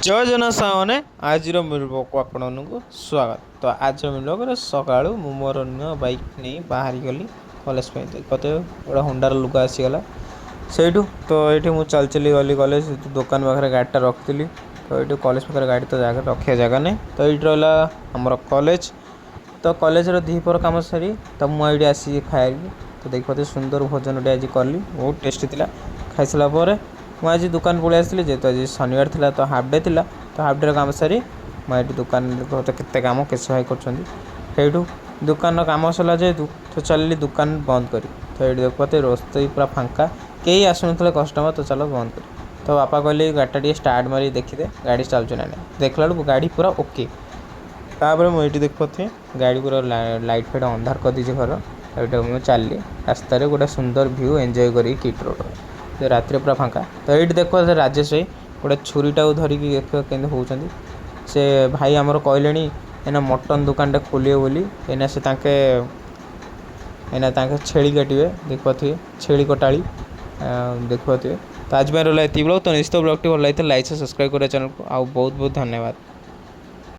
ଜୟ ଜଗନ୍ନାଥ ସାଙ୍ଗମାନେ ଆଜିର ମିଲବକୁ ଆପଣମାନଙ୍କୁ ସ୍ୱାଗତ। ତ ଆଜିର ମିଲବରେ ସକାଳୁ ମୁଁ ମୋର ନୂଆ ବାଇକ୍ ନେଇ ବାହାରିଗଲି କଲେଜ ପାଇଁ। ମୋତେ ଗୋଟେ ହୋଣ୍ଡାର ଲୁଗା ଆସିଗଲା ସେଇଠୁ। ତ ଏଇଠି ମୁଁ ଚାଲି ଚାଲି ଗଲି କଲେଜ। ଦୋକାନ ପାଖରେ ଗାଡ଼ିଟା ରଖିଥିଲି। ତ ଏଇଠି କଲେଜ ପାଖରେ ଗାଡ଼ି ତ ଜାଗା ରଖିବା ଜାଗା ନାହିଁ। ତ ଏଇଠି ରହିଲା ଆମର କଲେଜ। ତ କଲେଜର ଦ୍ୱିପହର କାମ ସାରି ତ ମୁଁ ଏଇଠି ଆସିକି ଖାଇଲି। ତ ଦେଖି ସୁନ୍ଦର ଭୋଜନଟେ ଆଜି କଲି, ବହୁତ ଟେଷ୍ଟି ଥିଲା। ଖାଇସାରିଲା ପରେ ମୁଁ ଆଜି ଦୋକାନ ପଳେଇ ଆସିଥିଲି, ଯେହେତୁ ଆଜି ଶନିବାର ଥିଲା ତ ହାଫ୍ ଡେ ଥିଲା। ତ ହାଫ୍ ଡେର କାମ ସାରି ମୁଁ ଏଇଠି ଦୋକାନରେ କେତେ କାମ କେଶ ଭାଇ କରୁଛନ୍ତି। ସେଇଠୁ ଦୋକାନର କାମ ସରିଲା ଯେହେତୁ ତ ଚାଲିଲି ଦୋକାନ ବନ୍ଦ କରି। ତ ଏଇଠି ଦେଖୁତେ ରୋଷେଇ ପୁରା ଫାଙ୍କା, କେହି ଆସୁନଥିଲେ କଷ୍ଟମର। ତ ଚାଲ ବନ୍ଦ କରି। ତ ବାପା କହିଲେ ଗାଡ଼ିଟା ଟିକେ ଷ୍ଟାର୍ଟ ମାରି ଦେଖିଦେ ଗାଡ଼ି ଚାଲୁଛି ନା ନାହିଁ। ଦେଖିଲା ବେଳକୁ ଗାଡ଼ି ପୁରା ଓକେ। ତାପରେ ମୁଁ ଏଇଠି ଦେଖୁଥିଲି ଗାଡ଼ି ପୁରା ଲାଇଟ୍ ଫାଇଟ୍ ଅନ୍ଧାର କରିଦେଇଛି ଘର। ଏଇଟା ମୁଁ ଚାଲିଲି ରାସ୍ତାରେ ଗୋଟେ ସୁନ୍ଦର ଭ୍ୟୁ ଏନ୍ଜୟ କରିକି କିଟ୍ ରୋଡ଼୍ ରାତିରେ ପୁରା ଫାଙ୍କା। ତ ଏଇଠି ଦେଖ ରାଜେଶ ଭାଇ ଗୋଟେ ଛୁରୀଟାକୁ ଧରିକି ଦେଖିବ କେମିତି ହେଉଛନ୍ତି। ସେ ଭାଇ ଆମର କହିଲେଣି ଏଇନା ମଟନ୍ ଦୋକାନଟେ ଖୋଲିବେ ବୋଲି। ଏଇନା ତାଙ୍କେ ଛେଳି କାଟିବେ, ଦେଖୁଥିବେ ଛେଳି କଟାଳି ଦେଖୁଥିବେ। ତ ଆଜି ପାଇଁ ରହିଲା ଏତିକି ବ୍ଲଗ୍। ତ ନିଶ୍ଚିତ ବ୍ଲଗ୍ଟି ଭଲ ଲାଗିଥିଲା ଲାଇକ୍ ସବସ୍କ୍ରାଇବ୍ କରିବା ଚ୍ୟାନେଲକୁ। ଆଉ ବହୁତ ବହୁତ ଧନ୍ୟବାଦ।